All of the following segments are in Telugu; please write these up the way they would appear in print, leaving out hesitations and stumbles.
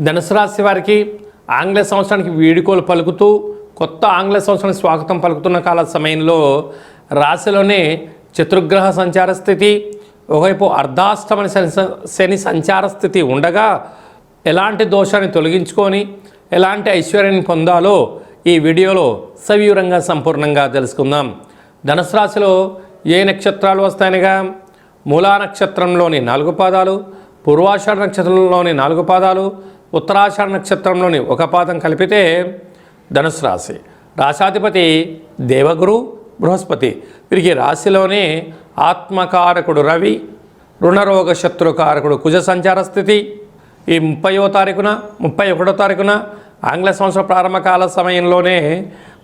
ధనుసు రాశి వారికి ఆంగ్ల సంవత్సరానికి వీడుకోలు పలుకుతూ కొత్త ఆంగ్ల సంవత్సరానికి స్వాగతం పలుకుతున్న కాల సమయంలో రాశిలోనే చతుర్గ్రహ సంచార స్థితి, ఒకవైపు అర్ధాష్టమని శని సంచార స్థితి ఉండగా ఎలాంటి దోషాన్ని తొలగించుకొని ఎలాంటి ఐశ్వర్యాన్ని పొందాలో ఈ వీడియోలో సవివరంగా సంపూర్ణంగా తెలుసుకుందాం. ధనుసు రాశిలో ఏ నక్షత్రాలు వస్తాయనగా మూలా నక్షత్రంలోని 4 పాదాలు, పూర్వాషాఢ నక్షత్రంలోని 4 పాదాలు, ఉత్తరాషాఢ నక్షత్రంలోని 1 పాదం కలిపితే ధనుసు రాశి. రాశాధిపతి దేవగురు బృహస్పతి. వీరికి రాశిలోనే ఆత్మకారకుడు రవి, రుణరోగ శత్రుకారకుడు కుజ సంచార స్థితి. ఈ 30వ తారీఖున 31వ తారీఖున ఆంగ్ల సంవత్సర ప్రారంభకాల సమయంలోనే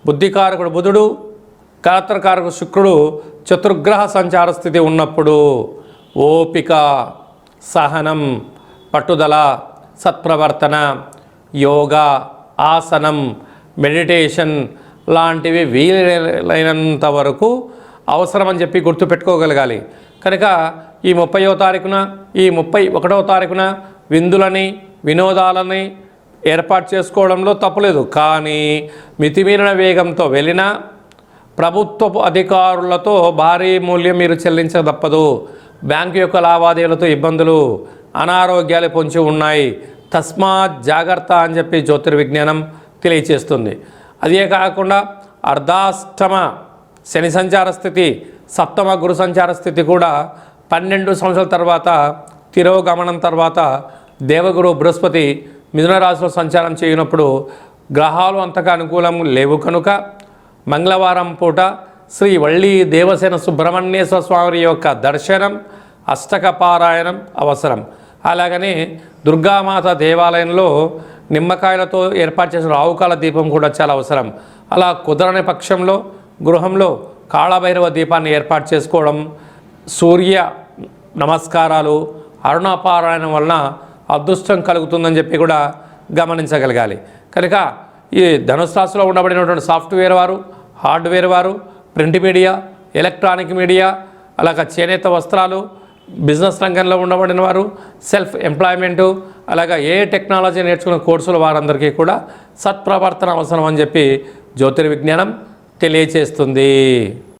బుద్ధికారకుడు బుధుడు, కళత్రకారకుడు శుక్రుడు చతుర్గ్రహ సంచార స్థితి ఉన్నప్పుడు ఓపిక, సహనం, పట్టుదల, సత్ప్రవర్తన, యోగా, ఆసనం, మెడిటేషన్ లాంటివి వీలైనంత వరకు అవసరమని చెప్పి గుర్తుపెట్టుకోగలగాలి. కనుక ఈ 30వ తారీఖున ఈ 31వ తారీఖున విందులని వినోదాలని ఏర్పాటు చేసుకోవడంలో తప్పులేదు. కానీ మితిమీరిన వేగంతో వెళ్ళినా ప్రభుత్వపు అధికారులతో భారీ మూల్యం మీరు చెల్లించక తప్పదు. బ్యాంకు యొక్క లావాదేవీలతో ఇబ్బందులు, అనారోగ్యాలు పొంచి ఉన్నాయి. తస్మాత్ జాగ్రత్త అని చెప్పి జ్యోతిర్విజ్ఞానం తెలియచేస్తుంది. అదే కాకుండా అర్ధాష్టమ శని సంచార స్థితి, సప్తమ గురు సంచార స్థితి కూడా 12 సంవత్సరాల తర్వాత తిరోగమనం తర్వాత దేవగురు బృహస్పతి మిథున రాశిలో సంచారం చేయనప్పుడు గ్రహాలు అంతగా అనుకూలం లేవు కనుక మంగళవారం పూట శ్రీ వళ్ళీ దేవసేన సుబ్రహ్మణ్యేశ్వర స్వామి యొక్క దర్శనం, అష్టక పారాయణం అవసరం. అలాగనే దుర్గామాత దేవాలయంలో నిమ్మకాయలతో ఏర్పాటు చేసిన రావుకాల దీపం కూడా చాలా అవసరం. అలా కుదరని పక్షంలో గృహంలో కాళభైరవ దీపాన్ని ఏర్పాటు చేసుకోవడం, సూర్య నమస్కారాలు, అరుణాపారాయణం వలన అదృష్టం కలుగుతుందని చెప్పి కూడా గమనించగలగాలి. కనుక ఈ ధనుసు రాశిలో ఉండబడినటువంటి సాఫ్ట్వేర్ వారు, హార్డ్వేర్ వారు, ప్రింట్ మీడియా, ఎలక్ట్రానిక్ మీడియా, అలాగే చేనేత వస్త్రాలు, బిజినెస్ రంగంలో ఉండబడిన వారు, సెల్ఫ్ ఎంప్లాయ్మెంటు, అలాగే ఏ టెక్నాలజీ నేర్చుకున్న కోర్సుల వారందరికీ కూడా సత్ప్రవర్తన అవసరం అని చెప్పి జ్యోతిర్విజ్ఞానం తెలియచేస్తుంది.